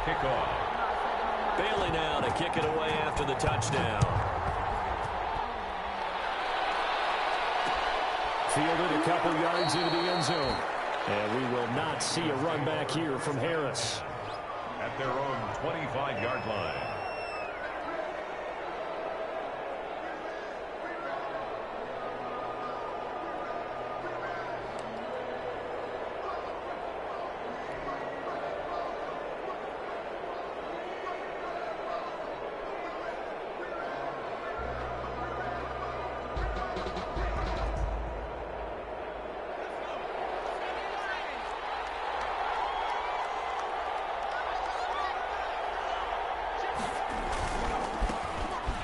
kickoff. Bailey now to kick it away after the touchdown. Fielded a couple yards into the end zone. And we will not see a run back here from Harris. At their own 25-yard line.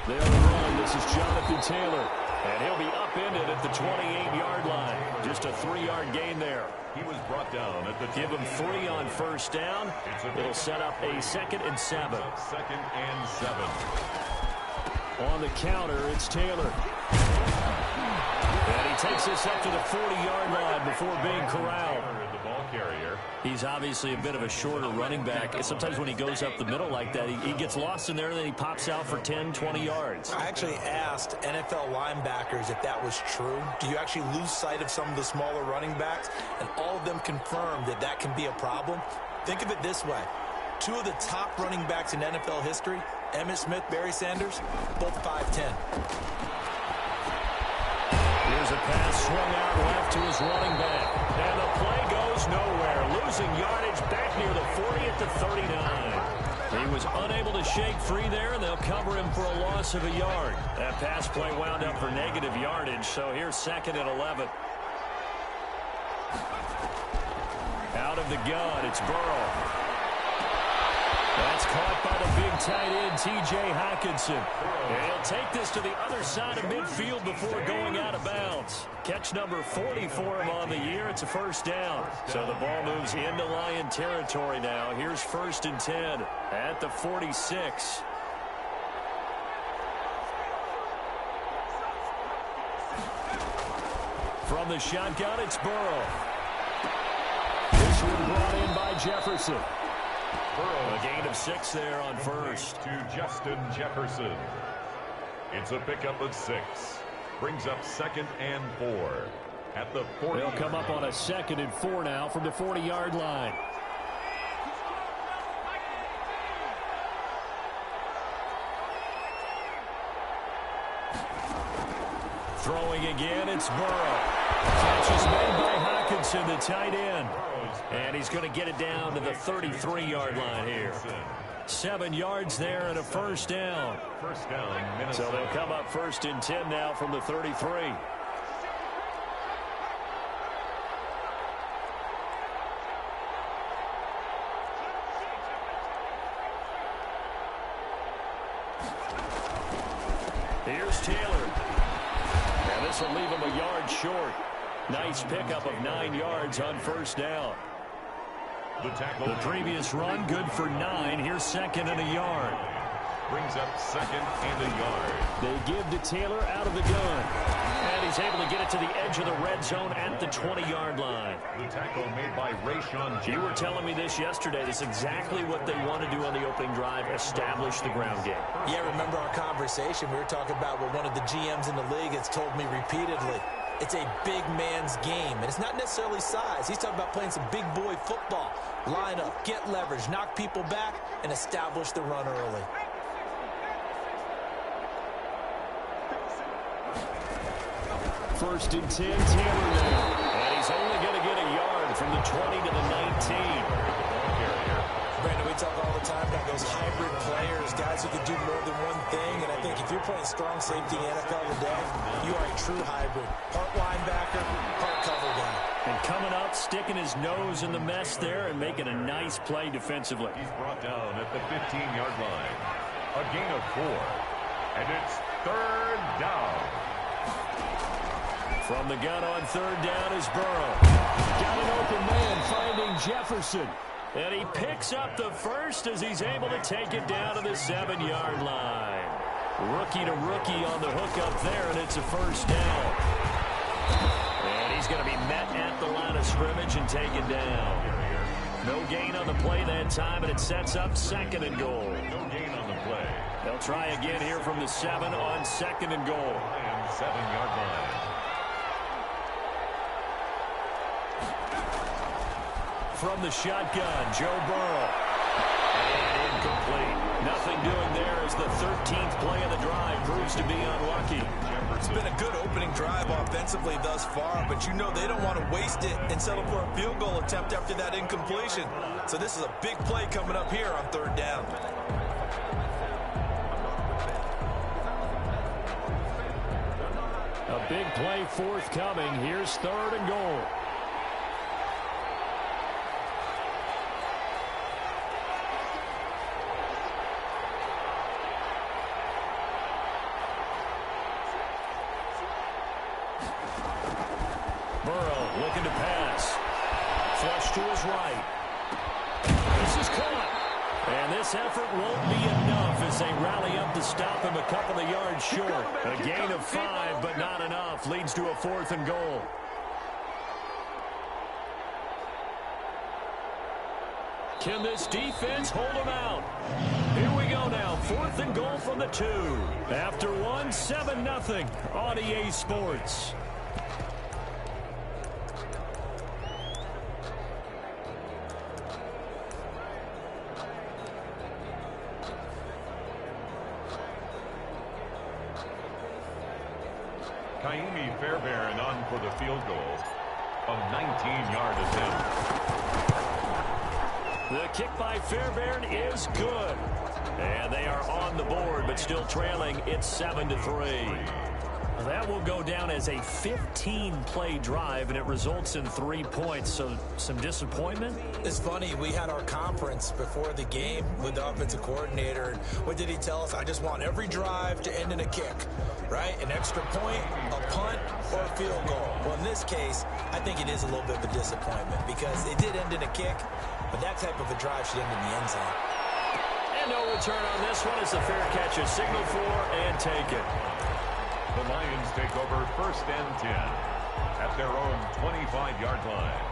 They'll run. This is Jonathan Taylor. And he'll be upended at the 28-yard line. Just a 3-yard gain there. He was brought down at the Give him 3 on first down. It'll set up a 2nd and 7. 2nd and 7. On the counter, it's Taylor. And he takes this up to the 40-yard line before being corralled. The ball carrier. He's obviously a bit of a shorter running back. Sometimes when he goes up the middle like that, he gets lost in there, and then he pops out for 10, 20 yards. I actually asked NFL linebackers if that was true. Do you actually lose sight of some of the smaller running backs? And all of them confirmed that that can be a problem. Think of it this way. 2 of the top running backs in NFL history, Emmitt Smith, Barry Sanders, both 5'10". Here's a pass swung out left to his running back. And the play goes nowhere. Losing yardage back near the 40 at the 39. He was unable to shake free there, and they'll cover him for a loss of a yard. That pass play wound up for negative yardage, so here's 2nd and 11. Out of the gun, it's Burrow. That's caught by the big tight end, T.J. Hockenson. And he'll take this to the other side of midfield before going out of bounds. Catch number 40 for him on the year. It's a first down. So the ball moves into Lion territory now. Here's 1st and 10 at the 46. From the shotgun, it's Burrow. This one brought in by Jefferson. Burrow, A gain of 6 there on first. To Justin Jefferson. It's a pickup of 6. Brings up 2nd and 4. At the 40. They'll come up on a 2nd and 4 now from the 40-yard line. Throwing again, it's Burrow. Catch is made by Hockenson, the tight end. And he's going to get it down to the 33-yard line here. 7 yards there and a first down. First down, Minnesota. So they'll come up 1st and 10 now from the 33. Here's Taylor. And this will leave him a yard short. Nice pickup of 9 yards on first down. The previous run, good for 9. Here's 2nd and a yard. Brings up 2nd and a yard. They give to Taylor out of the gun. And he's able to get it to the edge of the red zone at the 20-yard line. The tackle made by Rayshon. You were telling me this yesterday. This is exactly what they want to do on the opening drive, establish the ground game. Yeah, remember our conversation? We were talking about what one of the GMs in the league has told me repeatedly. It's a big man's game, and it's not necessarily size. He's talking about playing some big boy football. Line up, get leverage, knock people back, and establish the run early. First and 10, Taylor now. And he's only going to get a yard from the 20 to the 19. Brandon, we talk all the time about those hybrid players, guys who can do more than one thing. And I think if you're playing strong safety in the NFL today, you are a true hybrid. Part linebacker, part cover guy. And coming up, sticking his nose in the mess there and making a nice play defensively. He's brought down at the 15-yard line. A gain of 4. And it's 3rd down. From the gun on 3rd down is Burrow. Got an open man finding Jefferson. And he picks up the first as he's able to take it down to the 7-yard line. Rookie to rookie on the hook up there, and it's a first down. And he's going to be met at the line of scrimmage and taken down. No gain on the play that time, and it sets up 2nd and goal. No gain on the play. They'll try again here from the 7 on 2nd and goal. And 7-yard line. From the shotgun, Joe Burrow. And incomplete. Nothing doing there as the 13th play of the drive proves to be unlucky. It's been a good opening drive offensively thus far, but you know they don't want to waste it and settle for a field goal attempt after that incompletion. So this is a big play coming up here on 3rd down. A big play forthcoming. Here's 3rd and goal. Burrow looking to pass. Flush to his right. This is caught. And this effort won't be enough as they rally up to stop him a couple of yards short. A gain of 5, but not enough. Leads to a 4th and goal. Can this defense hold him out? Here we go now. 4th and goal from the 2. After one, 7-0 on EA Sports. Fairbairn on for the field goal. A 19-yard attempt. The kick by Fairbairn is good. And they are on the board, but still trailing. It's 7-3. That will go down as a 15-play drive, and it results in 3 points. So some disappointment? It's funny. We had our conference before the game with the offensive coordinator. And what did he tell us? I just want every drive to end in a kick, right? An extra point, a punt, or a field goal. Well, in this case, I think it is a little bit of a disappointment because it did end in a kick, but that type of a drive should end in the end zone. And no return on this one as the fair catch is signaled for and taken. The Lions take over 1st and 10 at their own 25-yard line.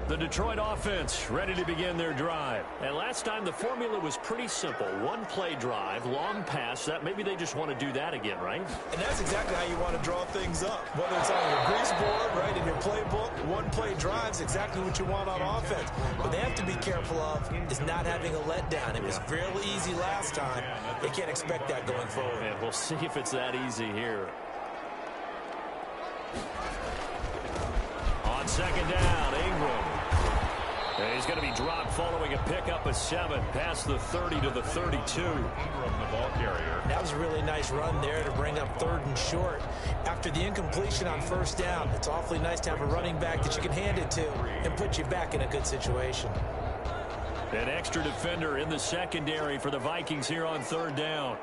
The Detroit offense ready to begin their drive. And last time the formula was pretty simple. 1-play drive, long pass. That maybe they just want to do that again, right? And that's exactly how you want to draw things up. Whether it's on your grease board, right, in your playbook, 1-play drive's exactly what you want on offense. What they have to be careful of is not having a letdown. It was fairly easy last time. They can't expect that going forward. And we'll see if it's that easy here. On 2nd down, Ingram. And he's going to be dropped following a pickup of 7 past the 30 to the 32. Ingram, the ball carrier. That was a really nice run there to bring up 3rd and short. After the incompletion on 1st down, it's awfully nice to have a running back that you can hand it to and put you back in a good situation. An extra defender in the secondary for the Vikings here on 3rd down.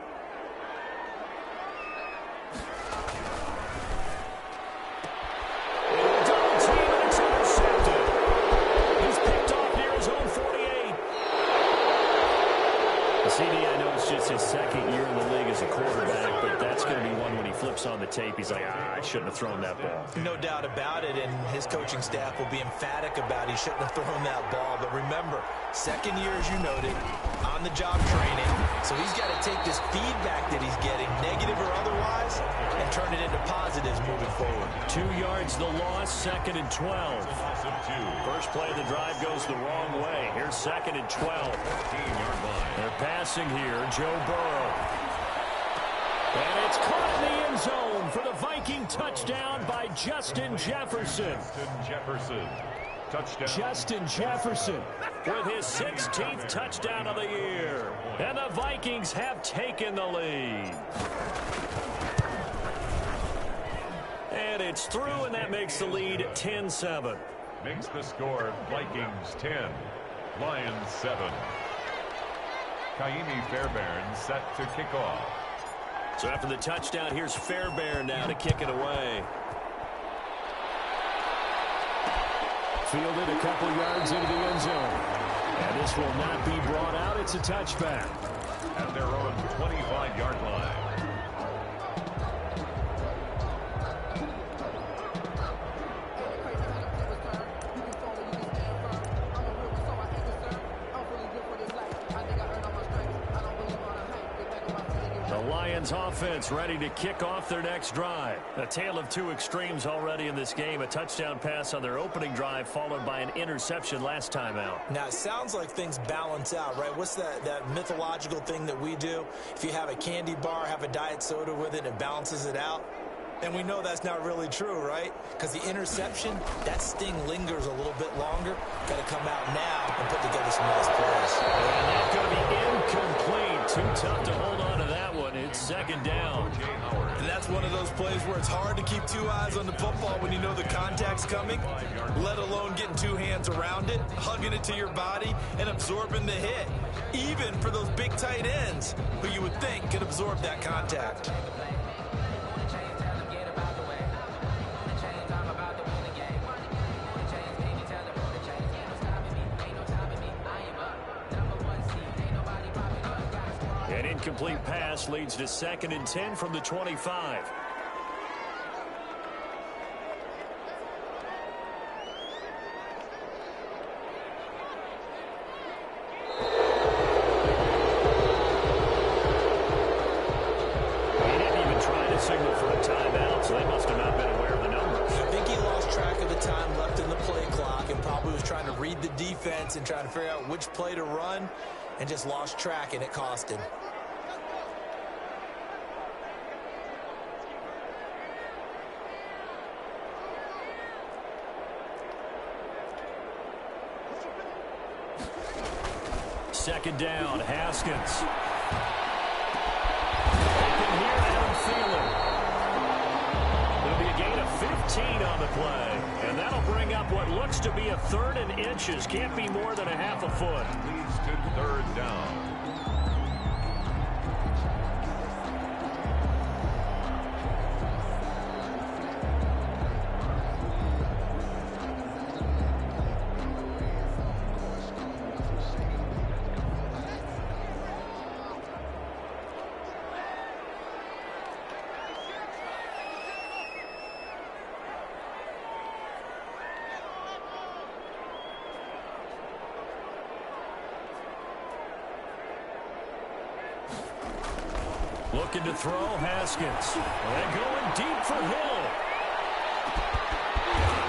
CD, I know it's just his 2nd year in the league as a quarterback, but that's going to be one when he flips on the tape. He's like, I shouldn't have thrown that ball. No doubt about it, and his coaching staff will be emphatic about he shouldn't have thrown that ball. But remember, 2nd year, as you noted, on-the-job training. So he's got to take this feedback that he's getting, negative or otherwise, and turn it into positives moving forward. 2 yards the loss, 2nd and 12. First play of the drive goes the wrong way. Here's 2nd and 12. 14-yard line. They're passing here, Joe Burrow. And it's caught in the end zone for the Viking touchdown by Justin Jefferson. Touchdown. Justin Jefferson with his 16th touchdown of the year. And the Vikings have taken the lead. And it's through, and that makes the lead 10-7. Makes the score Vikings 10, Lions 7. Kaimi Fairbairn set to kick off. So after the touchdown, here's Fairbairn now to kick it away. fielded a couple yards into the end zone. And this will not be brought out. It's a touchback. At their own 25-yard line. Offense ready to kick off their next drive. A tale of two extremes already in this game. A touchdown pass on their opening drive followed by an interception last time out. Now, it sounds like things balance out, right? What's that mythological thing that we do? If you have a candy bar, have a diet soda with it, it balances it out. And we know that's not really true, right? Because the interception, that sting lingers a little bit longer. Got to come out now and put together some nice plays. And that's going to be incomplete. Too tough to hold on to that one. It's second down. And that's one of those plays where it's hard to keep two eyes on the football when you know the contact's coming, let alone getting two hands around it, hugging it to your body, and absorbing the hit. Even for those big tight ends who you would think could absorb that contact. An incomplete pass leads to 2nd and 10 from the 25. He didn't even try to signal for a timeout, so they must have not been aware of the numbers. I think he lost track of the time left in the play clock and probably was trying to read the defense and trying to figure out which play to run and just lost track, and it cost him. Second down, Haskins. Open here, Adam Thielen. There'll be a gain of 15 on the play. And that'll bring up what looks to be a 3rd and inches. Can't be more than a half a foot. Leads to 3rd down. Looking to throw, Haskins. And going deep for Hill.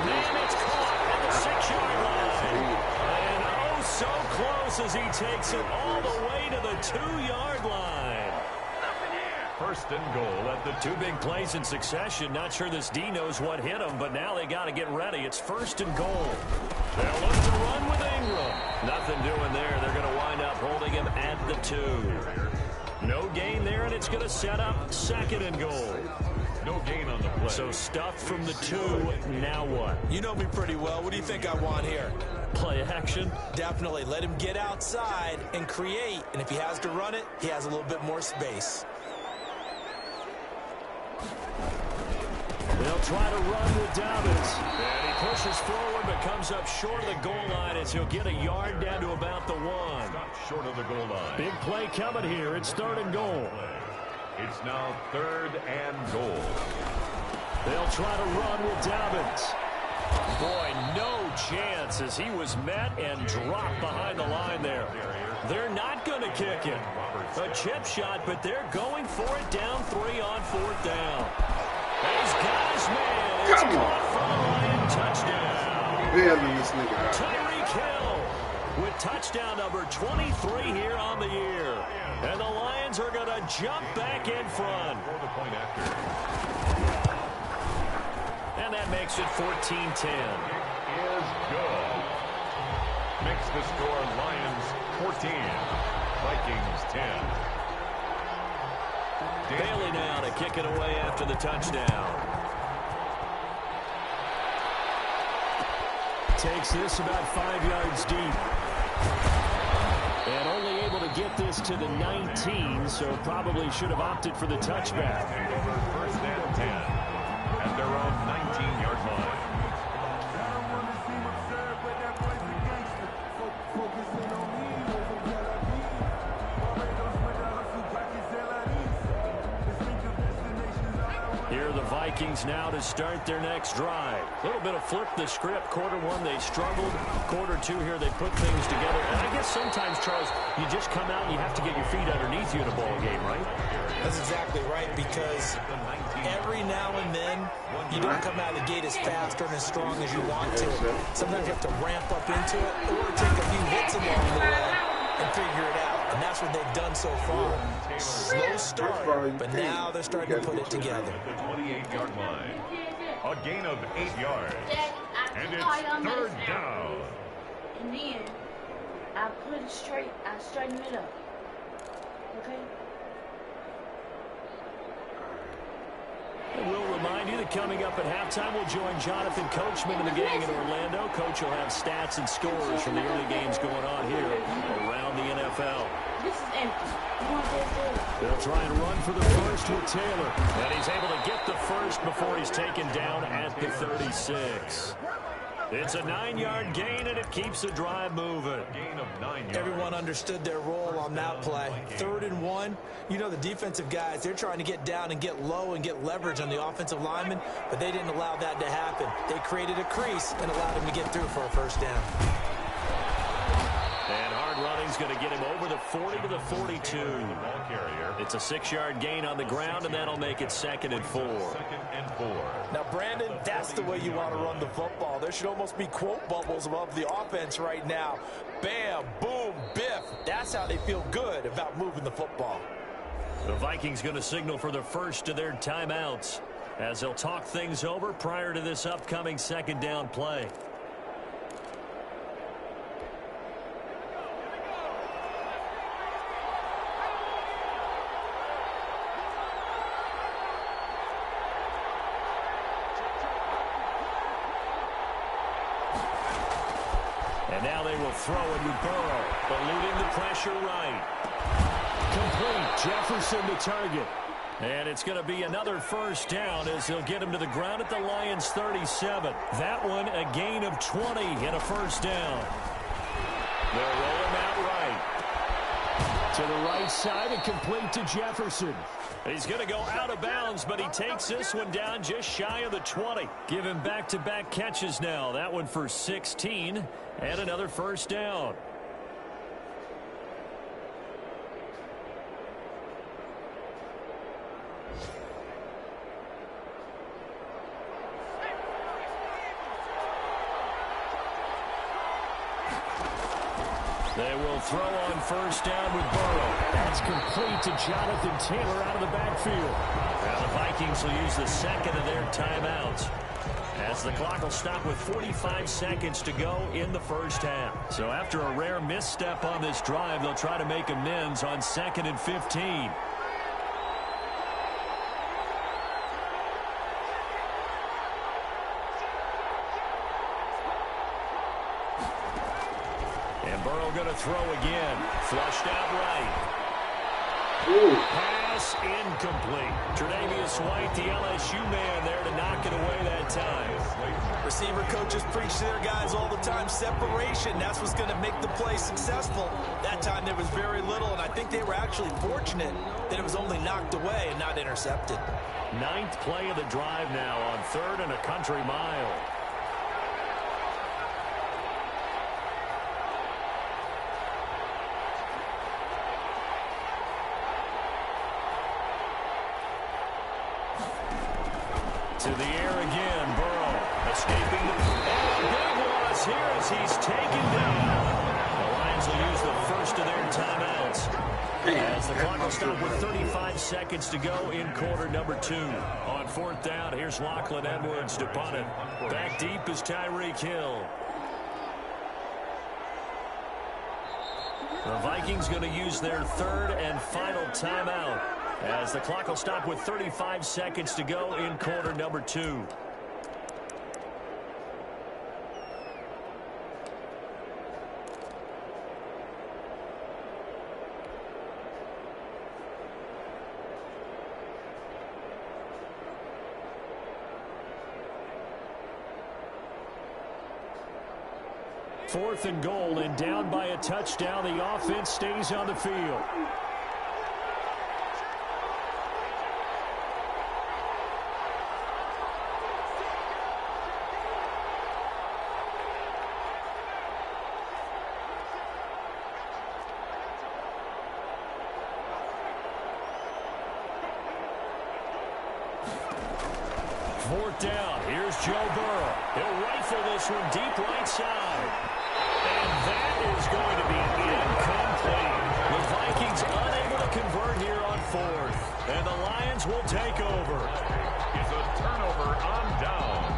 Man, it's caught at the 6-yard line. And oh, so close as he takes it all the way to the 2-yard line. 1st and goal at the 2 big plays in succession. Not sure this D knows what hit him, but now they got to get ready. It's 1st and goal. They'll look to run with Ingram. Nothing doing there. They're going to wind up holding him at the 2. No gain there, and it's going to set up 2nd and goal. No gain on the play. So stuffed from the 2. Now what? You know me pretty well. What do you think I want here? Play action? Definitely. Let him get outside and create. And if he has to run it, he has a little bit more space. They'll try to run with Dobbins. And he pushes forward but comes up short of the goal line as he'll get a yard down to about the 1. Stop short of the goal line. Big play coming here. It's 3rd and goal. It's now 3rd and goal. They'll try to run with Dobbins. Boy, no chance as he was met and dropped behind the line there. They're not going to kick it. A chip shot, but they're going for it down 3 on 4th down. He's got his man. It's caught for the Lion touchdown. Tyreek Hill with touchdown number 23 here on the year. And the Lions are going to jump back in front. And that makes it 14-10. Is good. Makes the score Lions 14, Vikings 10. Bailey now to kick it away after the touchdown. Takes this about 5 yards deep. And only able to get this to the 19, so probably should have opted for the touchback. 1st and 10 at their own 19-yard line. the Vikings now to start their next drive. A little bit of flip the script. Quarter one, they struggled. Quarter two here, they put things together. And I guess sometimes, Charles, you just come out and you have to get your feet underneath you in a ball game, right? That's exactly right, because every now and then you don't come out of the gate as fast or as strong as you want to. Sometimes you have to ramp up into it or take a few hits along the way and figure it out. And that's what they've done so far. Slow start, but now they're starting to put it together. The 28-yard line. A gain of 8 yards. And it's third down. And then I put it straight, I straighten it up. Okay? We'll remind you that coming up at halftime, we'll join Jonathan Coachman and the gang in Orlando. Coach will have stats and scores from the early games going on here around the NFL. This is empty. You want this? They'll try and run for the first with Taylor. And he's able to get the first before he's taken down at the 36. It's a 9-yard gain, and it keeps the drive moving. Gain of 9 yards. Everyone understood their role on that play. 3rd and 1. You know, the defensive guys, they're trying to get down and get low and get leverage on the offensive lineman, but they didn't allow that to happen. They created a crease and allowed him to get through for a first down. And hard running's going to get him over the 40 to the 42. Ball carrier. It's a 6-yard gain on the ground, and that'll make it 2nd and 4. 2nd and 4. Now, Brandon, that's the way you want to run the football. There should almost be quote bubbles above the offense right now. Bam, boom, biff. That's how they feel good about moving the football. The Vikings going to signal for the first of their timeouts as they'll talk things over prior to this upcoming 2nd down play. And now they will throw it with Burrow, eluding the pressure right. Complete. Jefferson to target. And it's going to be another first down as they'll get him to the ground at the Lions' 37. That one a gain of 20 and a first down. They'll roll him out right. To the right side and complete to Jefferson. He's going to go out of bounds, but he takes this one down just shy of the 20. Give him back-to-back catches now. That one for 16 and another first down. They will throw on first down with Burrow. That's complete to Jonathan Taylor out of the backfield. Now the Vikings will use the 2nd of their timeouts as the clock will stop with 45 seconds to go in the first half. So after a rare misstep on this drive, they'll try to make amends on 2nd and 15. Going to throw again. Flushed out right. Ooh. Pass incomplete. Tre'Davious White, the LSU man, there to knock it away that time. Receiver coaches preach to their guys all the time. Separation, that's what's going to make the play successful. That time there was very little, and I think they were actually fortunate that it was only knocked away and not intercepted. 9th play of the drive now on 3rd and a country mile. To the air again, Burrow escaping the big loss here as he's taken down. The Lions will use the first of their timeouts as the clock will stop with 35 seconds to go in quarter number 2. On 4th down, here's Lachlan Edwards to punt it. Back deep is Tyreek Hill. The Vikings going to use their 3rd and final timeout as the clock will stop with 35 seconds to go in quarter number 2. Fourth and goal, and down by a touchdown. The offense stays on the field. Fourth down. Here's Joe Burrow. He'll rifle this one deep right side. And that is going to be incomplete. The Vikings unable to convert here on fourth. And the Lions will take over. It's a turnover on downs.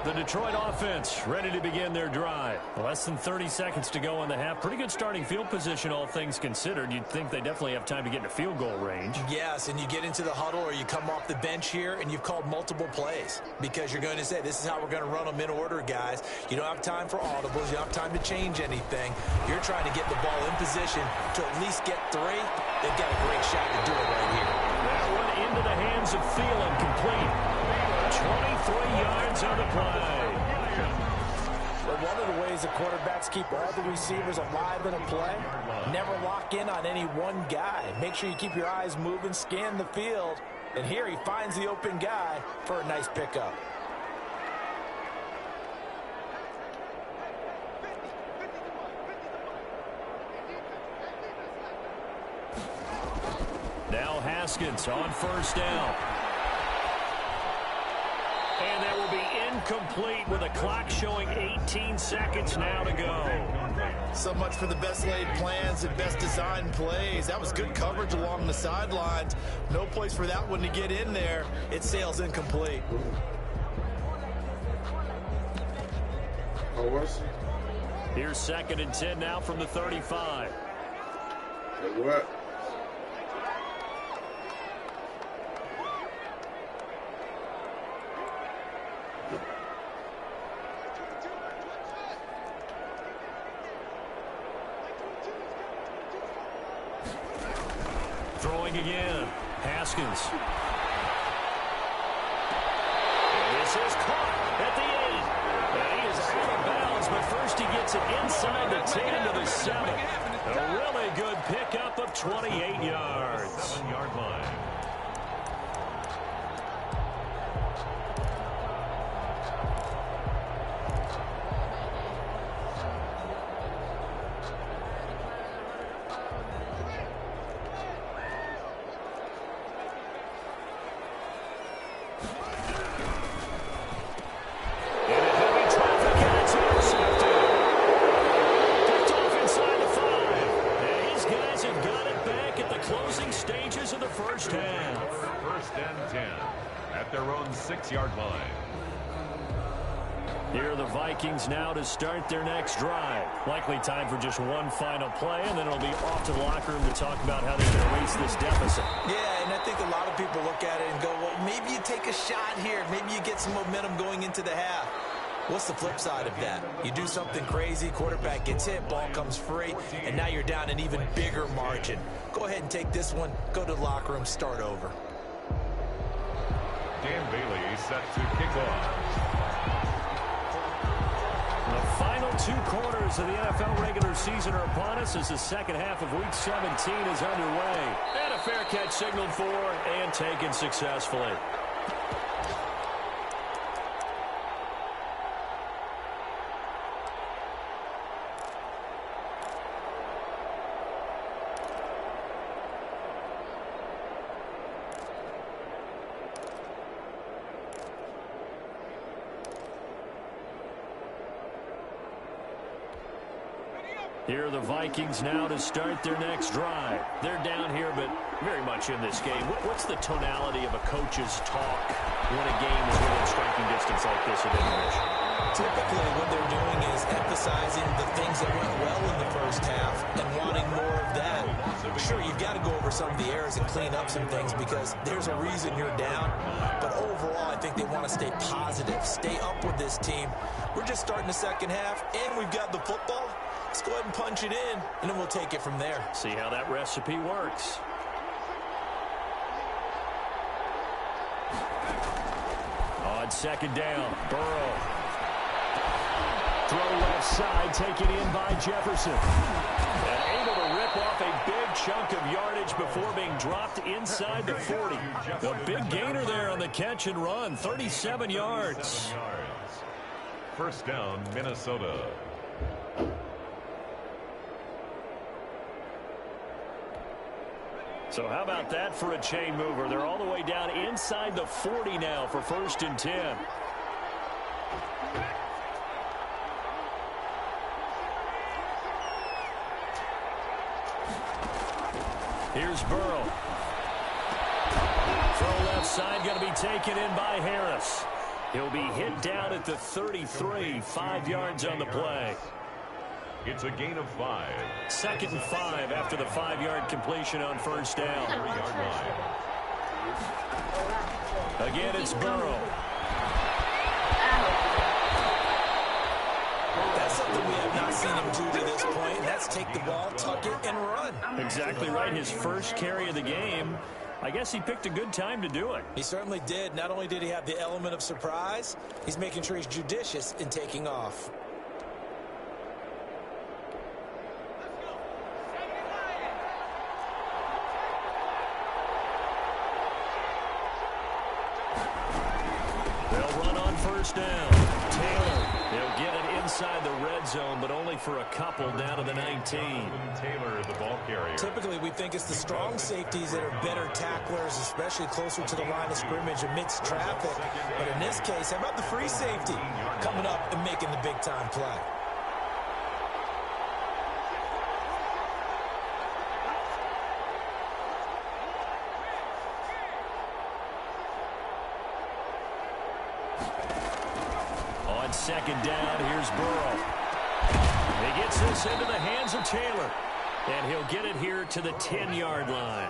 The Detroit offense ready to begin their drive. Less than 30 seconds to go in the half. Pretty good starting field position, all things considered. You'd think they definitely have time to get into field goal range. Yes, and you get into the huddle or you come off the bench here and you've called multiple plays because you're going to say, this is how we're going to run them in order, guys. You don't have time for audibles. You don't have time to change anything. You're trying to get the ball in position to at least get 3. They've got a great shot to do it right here. That one into the hands of Thielen, complete. 23 yards on the play. But one of the ways the quarterbacks keep all the receivers alive in a play, never lock in on any one guy. Make sure you keep your eyes moving, scan the field. And here he finds the open guy for a nice pickup. Now Haskins on first down. And that will be incomplete with a clock showing 18 seconds now to go. So much for the best laid plans and best designed plays. That was good coverage along the sidelines. No place for that one to get in there. It sails incomplete. Oh, what's it? Here's 2nd and 10 now from the 35. Hey, what? Throwing again. Haskins. And this is caught at the 8. And he is out of bounds, but first he gets it inside the 10 to the 7. A really good pickup of 28 yards. 7-yard line. First and 10 at their own 6-yard line. Here are the Vikings now to start their next drive. Likely time for just one final play, and then it'll be off to the locker room to talk about how they're going to erase this deficit. Yeah, and I think a lot of people look at it and go, well, maybe you take a shot here. Maybe you get some momentum going into the half. What's the flip side of that? You do something crazy, quarterback gets hit, ball comes free, and now you're down an even bigger margin. Go ahead and take this one, go to the locker room, start over. Dan Bailey set to kick off. The final 2 quarters of the NFL regular season are upon us as the second half of Week 17 is underway. And a fair catch signaled for and taken successfully. Here are the Vikings now to start their next drive. They're down here, but very much in this game. What's the tonality of a coach's talk when a game is within striking distance like this at intermission? Typically, what they're doing is emphasizing the things that went well in the first half and wanting more of that. Sure, you've got to go over some of the errors and clean up some things because there's a reason you're down. But overall, I think they want to stay positive, stay up with this team. We're just starting the second half, and we've got the football. Let's go ahead and punch it in, and then we'll take it from there. See how that recipe works. On second down, Burrow. Throw left side, taken in by Jefferson. And able to rip off a big chunk of yardage before being dropped inside the 40. The big gainer there on the catch and run, 37 yards. First down, Minnesota. So how about that for a chain mover? They're all the way down inside the 40 now for 1st and 10. Here's Burrow. Throw left side, going to be taken in by Harris. He'll be hit down at the 33, 5 yards on the play. It's a gain of 5. 2nd and 5 after the 5-yard completion on 1st down. 3-yard line. Again, it's Burrow. That's something we have not seen him do to this point. That's take the ball, tuck it, and run. Exactly right. His first carry of the game. I guess he picked a good time to do it. He certainly did. Not only did he have the element of surprise, he's making sure he's judicious in taking off. They'll run on 1st down. Taylor, he'll get it inside the red zone, but only for a couple down to the 19. Taylor, the ball carrier. Typically, we think it's the strong safeties that are better tacklers, especially closer to the line of scrimmage amidst traffic. But in this case, how about the free safety coming up and making the big-time play? On 2nd down, here's Burrow. He gets this into the hands of Taylor. And he'll get it here to the 10-yard line.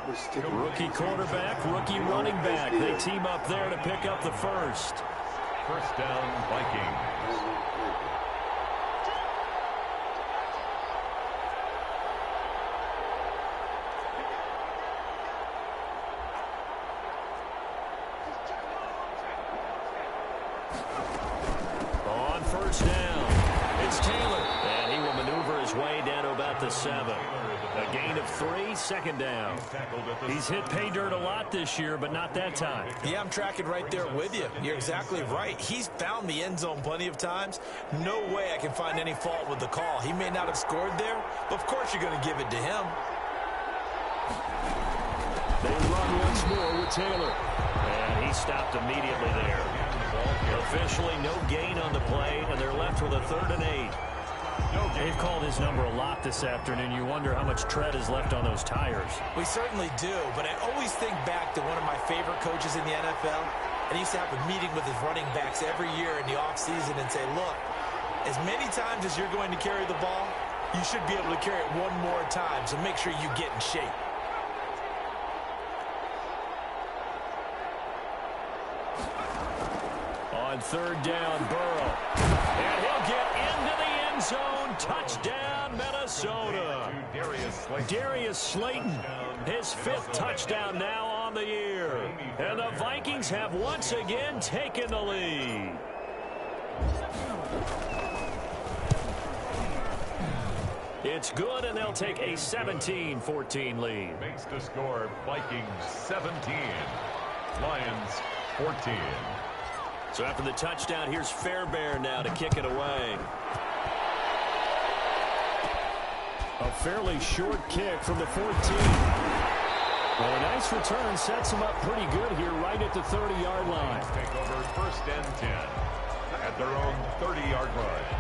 Rookie quarterback, rookie running back. They team up there to pick up the first. 1st down, Vikings. On 1st down, it's Taylor. And he will maneuver his way down to about the 7. A gain of 3, 2nd down. He's hit pay dirt a lot this year, but not that time. Yeah, I'm tracking right there with you. You're exactly right. He's found the end zone plenty of times. No way I can find any fault with the call. He may not have scored there, but of course you're going to give it to him. They run once more with Taylor. And he stopped immediately there. Officially no gain on the play, and they're left with a 3rd and 8. They've called his number a lot this afternoon. You wonder how much tread is left on those tires. We certainly do, but I always think back to one of my favorite coaches in the NFL, and he used to have a meeting with his running backs every year in the offseason and say, look, as many times as you're going to carry the ball, you should be able to carry it one more time, so make sure you get in shape. On 3rd down, Burrow. And he'll get into the end zone. Touchdown, Minnesota. Darius Slayton, his 5th touchdown now on the year. And the Vikings have once again taken the lead. It's good, and they'll take a 17-14 lead. Makes the score Vikings 17, Lions 14. So after the touchdown, here's Fairbairn now to kick it away. A fairly short kick from the 14. Well, a nice return sets him up pretty good here right at the 30-yard line. Take over 1st and 10 at their own 30-yard line.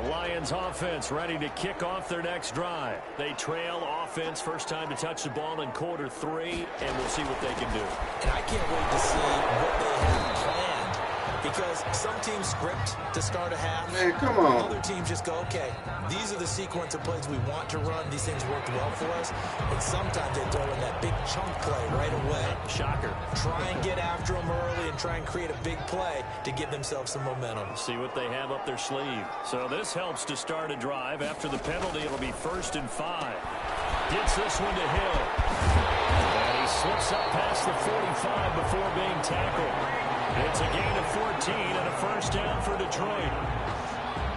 Lions offense ready to kick off their next drive. They trail offense, first time to touch the ball in quarter 3, and we'll see what they can do. And I can't wait to see what they have planned, because some teams script to start a half. Man, come on. Other teams just go, okay, these are the sequence of plays we want to run. These things worked well for us. And sometimes they throw in that big chunk play right away. Shocker. Try and get after them early and try and create a big play to give themselves some momentum. See what they have up their sleeve. So this helps to start a drive. After the penalty, it'll be 1st and 5. Gets this one to Hill. And he slips up past the 45 before being tackled. It's a gain of 14 and a first down for Detroit.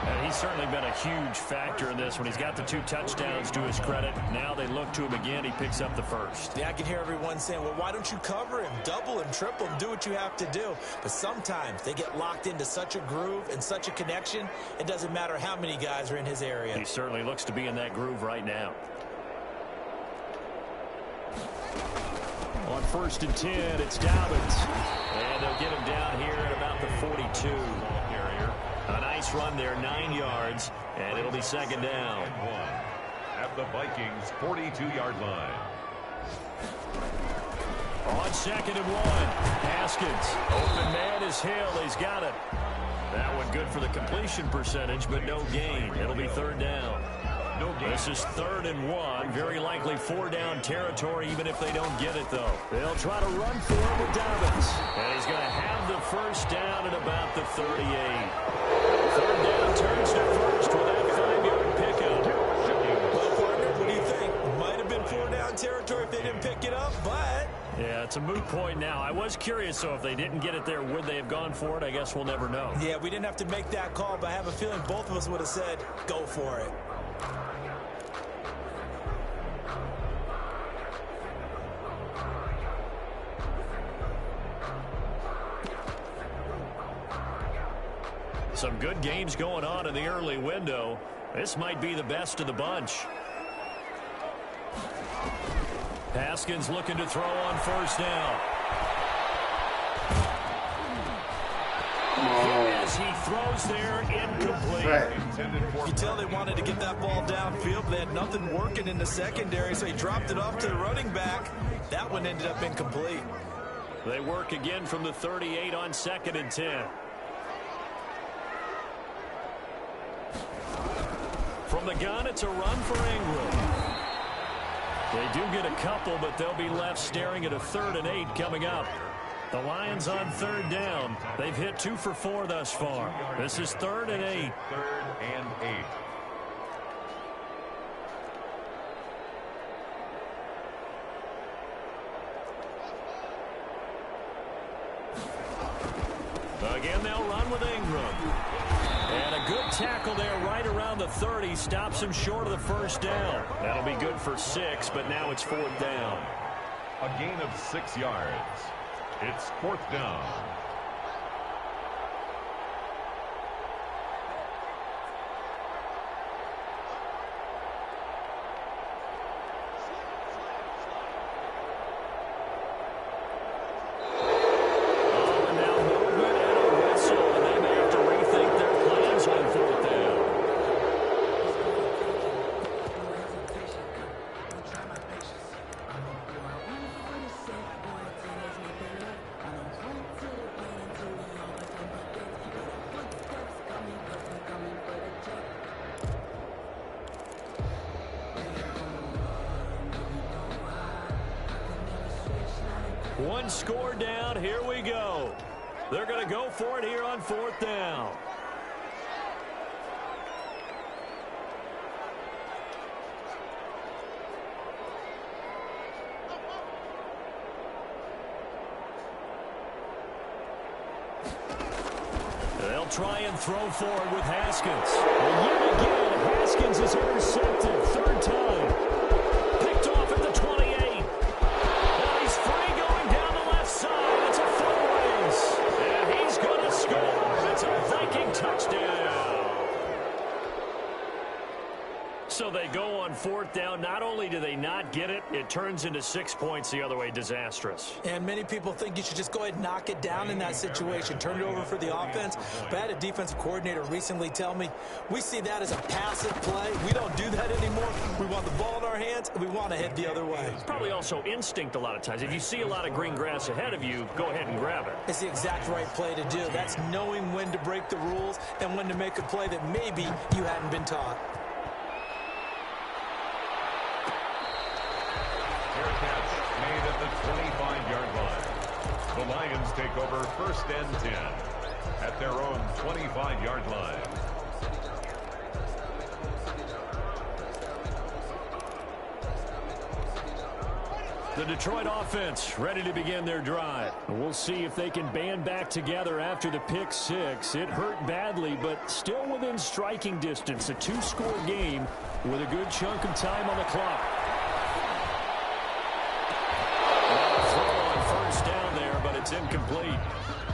And he's certainly been a huge factor in this when he's got the 2 touchdowns to his credit. Now they look to him again. He picks up the first. Yeah, I can hear everyone saying, well, why don't you cover him? Double him, triple him, do what you have to do. But sometimes they get locked into such a groove and such a connection, it doesn't matter how many guys are in his area. He certainly looks to be in that groove right now. On 1st and 10, it's Dobbins. And they'll get him down here at about the 42. A nice run there, 9 yards, and it'll be 2nd down. At the Vikings' 42-yard line. On 2nd and 1, Haskins. Open man is Hill. He's got it. That one good for the completion percentage, but no gain. It'll be 3rd down. This is 3rd and 1. Very likely 4-down territory, even if they don't get it, though. They'll try to run for it with Dobbins. And he's going to have the first down at about the 38. 3rd down turns to first with that 5-yard pickup. Well, partner, what do you think? Might have been 4-down territory if they didn't pick it up, but... Yeah, it's a moot point now. I was curious, so if they didn't get it there, would they have gone for it? I guess we'll never know. Yeah, we didn't have to make that call, but I have a feeling both of us would have said, go for it. Some good games going on in the early window. This might be the best of the bunch. Haskins looking to throw on 1st down. As he throws there, incomplete. You tell they wanted to get that ball downfield, but they had nothing working in the secondary, so he dropped it off to the running back. That one ended up incomplete. They work again from the 38 on 2nd and 10. From the gun, it's a run for Ingram. They do get a couple, but they'll be left staring at a 3rd and 8 coming up. The Lions on 3rd down. They've hit 2 for 4 thus far. This is 3rd and 8. 3rd and 8. Again, they'll run with Ingram. And a good tackle there right around the 30. Stops him short of the first down. That'll be good for 6, but now it's 4th down. A gain of 6 yards. It's 4th down. One score down. Here we go. They're going to go for it here on 4th down. They'll try and throw forward with Haskins. And yet again, Haskins is intercepted. 3rd time. Picked off at the 28. And he's free going down the left side. It's a foot race. And he's going to score. It's a Viking touchdown. So they go on 4th down. Not only do they not get it, it turns into 6 points the other way. Disastrous. And many people think you should just go ahead and knock it down in that situation. Turn it over for the offense. But I had a defensive coordinator recently tell me, we see that as a passive play. We don't do that anymore. We want the ball in our hands, and we want to head the other way. It's probably also instinct a lot of times. If you see a lot of green grass ahead of you, go ahead and grab it. It's the exact right play to do. That's knowing when to break the rules and when to make a play that maybe you hadn't been taught. Made at the 25-yard line. The Lions take over 1st and 10 at their own 25-yard line. The the Detroit offense ready to begin their drive. We'll see if they can band back together after the pick six. It hurt badly, but still within striking distance. A two-score game with a good chunk of time on the clock. Throw on first down there, but it's incomplete.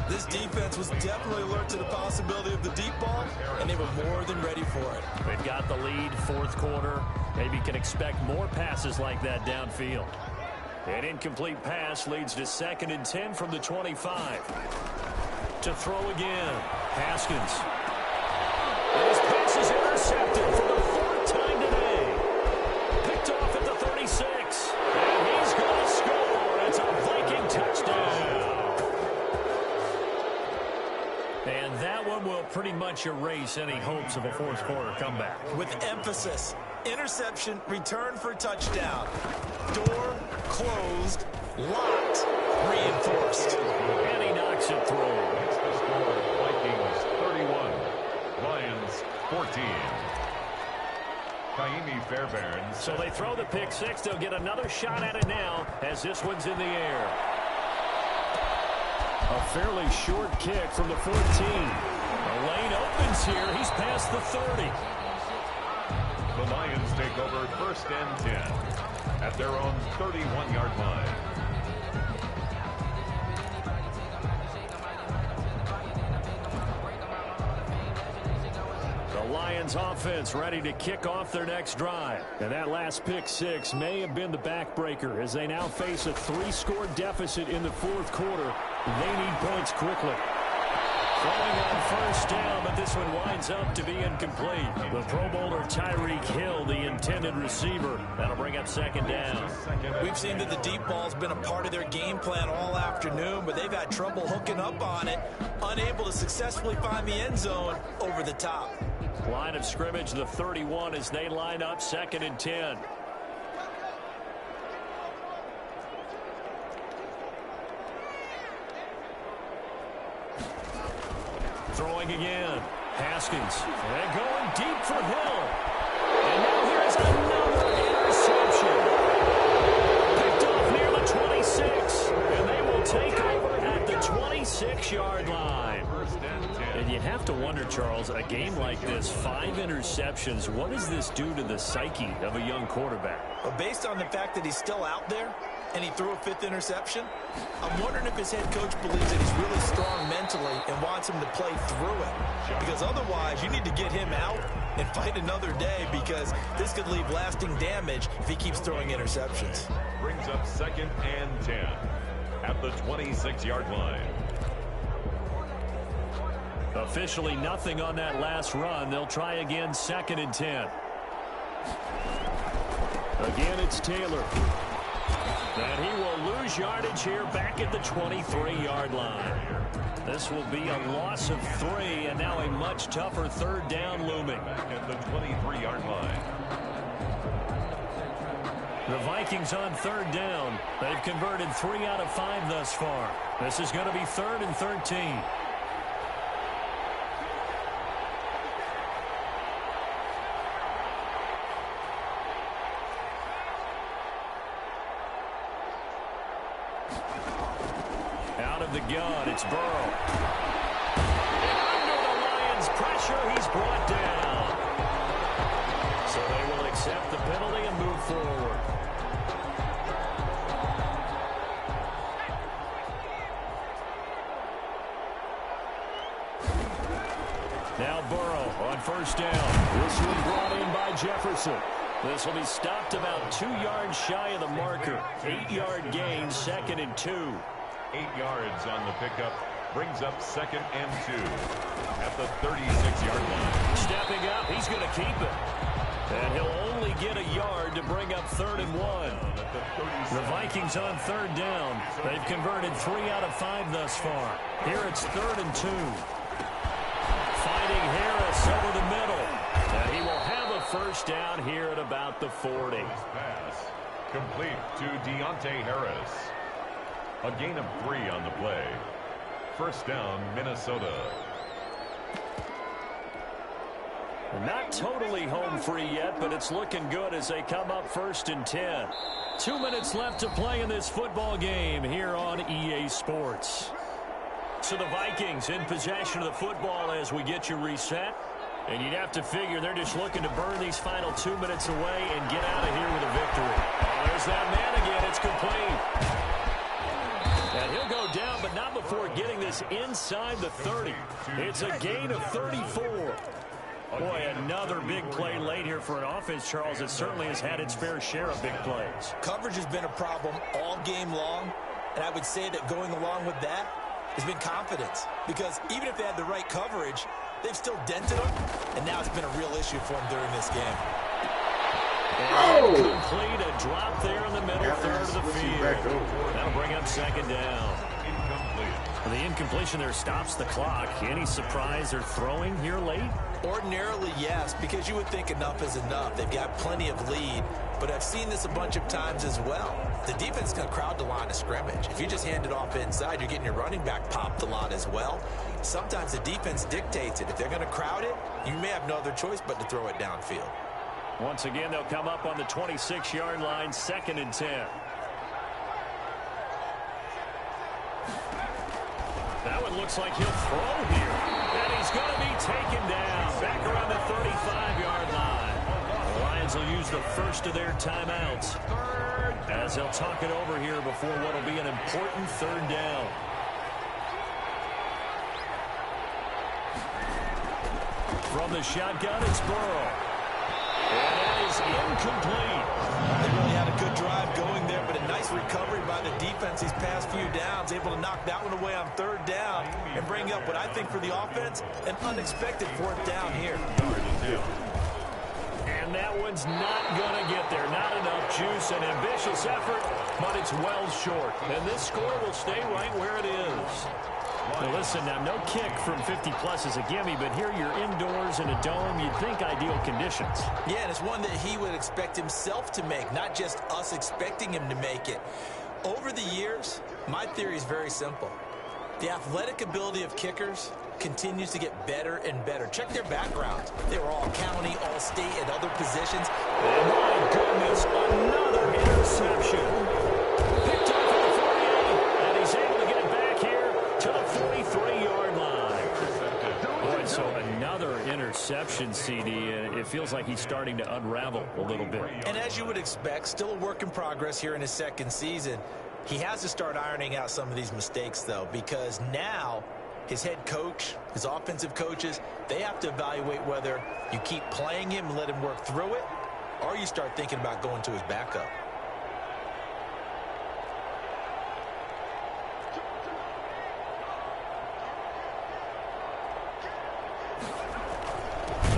This defense was definitely alert to the possibility of the deep ball, and they were more than ready for it. They've got the lead, fourth quarter. Maybe can expect more passes like that downfield. An incomplete pass leads to 2nd and 10 from the 25. To throw again, Haskins. And his pass is intercepted for the 4th time today. Picked off at the 36. And he's going to score. It's a Viking touchdown. And that one will pretty much erase any hopes of a fourth quarter comeback. With emphasis, interception, return for touchdown. Door closed, locked, reinforced. And he knocks it through. It's the score, Vikings 31, Lions 14. Kaimi Fairbairn. So they throw the pick six. They'll get another shot at it now as this one's in the air. A fairly short kick from the 14. The lane opens here. He's past the 30. The Lions take over 1st and 10 at their own 31-yard line. The Lions offense ready to kick off their next drive. And that last pick six may have been the backbreaker as they now face a 3-score deficit in the fourth quarter. They need points quickly. Throwing on first down, but this one winds up to be incomplete. The Pro Bowler Tyreek Hill, the intended receiver. That'll bring up 2nd down. We've seen that the deep ball's been a part of their game plan all afternoon, but they've had trouble hooking up on it, unable to successfully find the end zone over the top. Line of scrimmage, the 31, as they line up 2nd and 10. Throwing again. Haskins. And going deep for Hill. And now here's another interception. Picked off near the 26. And they will take over at the 26-yard line. And you have to wonder, Charles, a game like this, 5 interceptions, what does this do to the psyche of a young quarterback? Well, based on the fact that he's still out there and he threw a 5th interception, I'm wondering if his head coach believes that he's really strong mentally and wants him to play through it. Because otherwise, you need to get him out and fight another day, because this could leave lasting damage if he keeps throwing interceptions. Brings up 2nd and 10 at the 26-yard line. Officially nothing on that last run. They'll try again 2nd and 10. Again, it's Taylor. And he will lose yardage here back at the 23-yard line. This will be a loss of 3, and now a much tougher 3rd down looming. Back at the 23-yard line. The Vikings on 3rd down. They've converted 3 out of 5 thus far. This is going to be 3rd and 13. Out of the gun, it's Burrow. And under the Lions' pressure, he's brought down. So they will accept the penalty and move forward. Now Burrow on 1st down. This one brought in by Jefferson. This will be stopped about 2 yards shy of the marker. 8-yard gain, 2nd and 2. 8 yards on the pickup. Brings up 2nd and 2 at the 36-yard line. Stepping up, he's going to keep it. And he'll only get a yard to bring up 3rd and 1. The Vikings on 3rd down. They've converted 3 out of 5 thus far. Here it's 3rd and 2. Finding Harris over the middle. And he will have a 1st down here at about the 40. Pass complete to Deontay Harris. A gain of 3 on the play. 1st down, Minnesota. Not totally home free yet, but it's looking good as they come up 1st and 10. 2 minutes left to play in this football game here on EA Sports. So the Vikings in possession of the football as we get you reset. And you'd have to figure they're just looking to burn these final 2 minutes away and get out of here with a victory. Oh, there's that man again. It's complete. And he'll go down, but not before getting this inside the 30. It's a gain of 34. Boy, another big play late here for an offense, Charles, that certainly has had its fair share of big plays. Coverage has been a problem all game long, and I would say that going along with that has been confidence. Because even if they had the right coverage, they've still dented them, and now it's been a real issue for them during this game. Complete, a drop there in the middle third of the field. That'll bring up 2nd down. The incompletion there stops the clock. Any surprise they're throwing here late? Ordinarily, yes, because you would think enough is enough. They've got plenty of lead, but I've seen this a bunch of times as well. The defense is going to crowd the line of scrimmage. If you just hand it off inside, you're getting your running back popped a lot as well. Sometimes the defense dictates it. If they're going to crowd it, you may have no other choice but to throw it downfield. Once again, they'll come up on the 26-yard line, 2nd and 10. That one looks like he'll throw here. And he's going to be taken down. Back around the 35-yard line. The Lions will use the first of their timeouts as they'll talk it over here before what will be an important 3rd down. From the shotgun, it's Burrow. And that is incomplete. They really had a good drive going there, but a nice recovery by the defense these past few downs, able to knock that one away on 3rd down and bring up what I think for the offense, an unexpected 4th down here. And that one's not going to get there. Not enough juice, an ambitious effort, but it's well short. And this score will stay right where it is. Now listen, now no kick from 50-plus is a gimme, but here you're indoors in a dome. You'd think ideal conditions. Yeah, and it's one that he would expect himself to make, not just us expecting him to make it. Over the years, my theory is very simple. The athletic ability of kickers continues to get better and better. Check their backgrounds. They were all county, all state, at other positions. Oh, my goodness, another interception. Picked up at the 48, and he's able to get it back here to the 43-yard line. Boy, so another interception, CD. It feels like he's starting to unravel a little bit. And as you would expect, still a work in progress here in his 2nd season. He has to start ironing out some of these mistakes, though, because now his head coach, his offensive coaches, they have to evaluate whether you keep playing him and let him work through it, or you start thinking about going to his backup.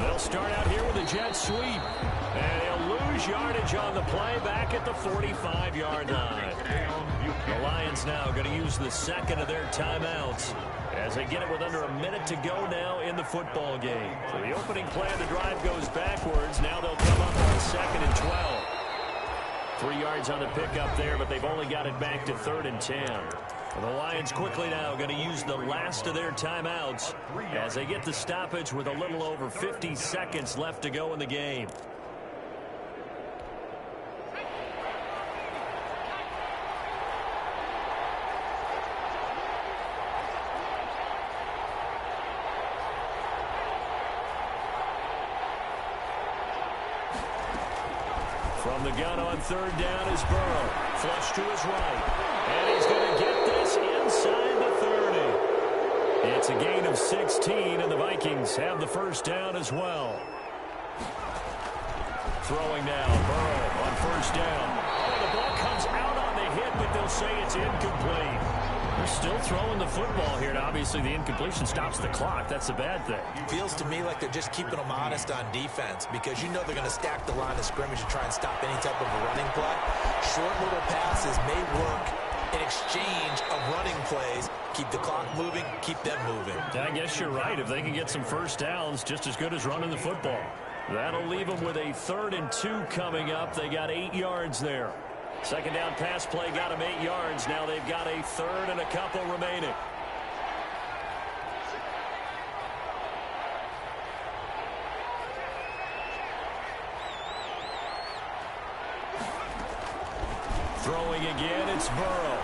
They'll start out here with a jet sweep. And he'll lose yardage on the play back at the 45-yard line. The Lions now going to use the 2nd of their timeouts as they get it with under a minute to go now in the football game. So the opening play of the drive goes backwards. Now they'll come up on 2nd and 12. 3 yards on the pickup there, but they've only got it back to 3rd and 10. The Lions quickly now going to use the last of their timeouts as they get the stoppage with a little over 50 seconds left to go in the game. From the gun on 3rd down is Burrow. Flush to his right. And he's going to get this inside the 30. It's a gain of 16, and the Vikings have the 1st down as well. Throwing now, Burrow on 1st down. Oh, the ball comes out on the hit, but they'll say it's incomplete. They're still throwing the football here, and obviously the incompletion stops the clock. That's a bad thing. Feels to me like they're just keeping them honest on defense because you know they're going to stack the line of scrimmage and try and stop any type of a running play. Short little passes may work in exchange of running plays. Keep the clock moving, keep them moving. I guess you're right. If they can get some 1st downs, just as good as running the football. That'll leave them with a 3rd and 2 coming up. They got 8 yards there. 2nd down pass play got them 8 yards. Now they've got a 3rd and a couple remaining. again. It's Burrow.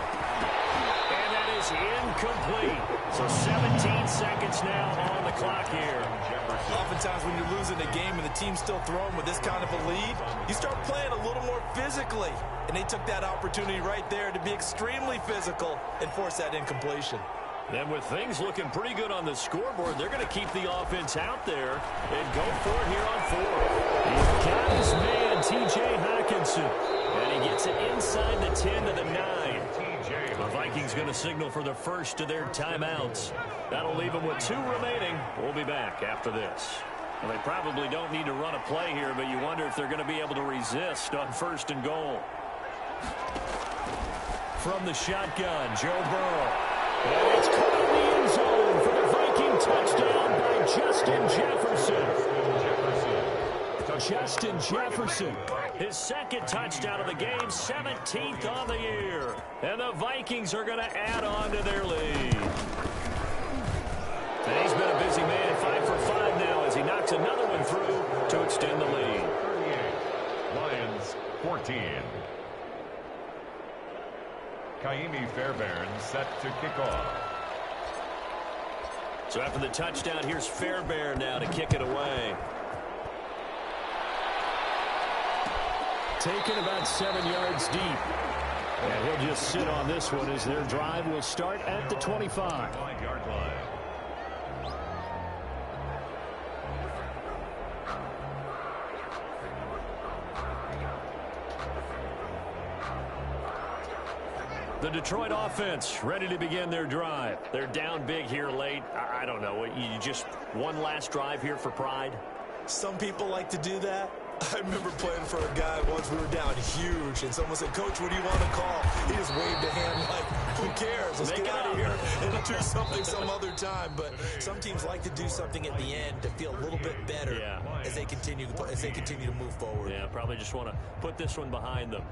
And that is incomplete. So 17 seconds now on the clock here. Oftentimes when you're losing a game and the team's still throwing with this kind of a lead, you start playing a little more physically. And they took that opportunity right there to be extremely physical and force that incompletion. Then with things looking pretty good on the scoreboard, they're going to keep the offense out there and go for it here on fourth. He's got his man, T.J. Hawkinson. And he gets it inside the 10 to the 9. The Vikings going to signal for the first of their timeouts. That'll leave them with 2 remaining. We'll be back after this. Well, they probably don't need to run a play here, but you wonder if they're going to be able to resist on 1st and goal. From the shotgun, Joe Burrow. And it's caught in the end zone for the Viking touchdown by Justin Jefferson. Justin Jefferson, his 2nd touchdown of the game, 17th on the year. And the Vikings are going to add on to their lead. And he's been a busy man, 5 for 5 now as he knocks another one through to extend the lead. 38, Lions 14. Kaimi Fairbairn set to kick off. So after the touchdown, here's Fairbairn now to kick it away. Taken about 7 yards deep. And he'll just sit on this one as their drive will start at the 25. 5-yard line. The Detroit offense ready to begin their drive. They're down big here late. I don't know. You just one last drive here for pride? Some people like to do that. I remember playing for a guy once. We were down huge, and someone said, "Coach, what do you want to call?" He just waved a hand like, "Who cares? Let's get out of here and do something some other time." But some teams like to do something at the end to feel a little bit better as they continue to move forward. Yeah, probably just want to put this one behind them.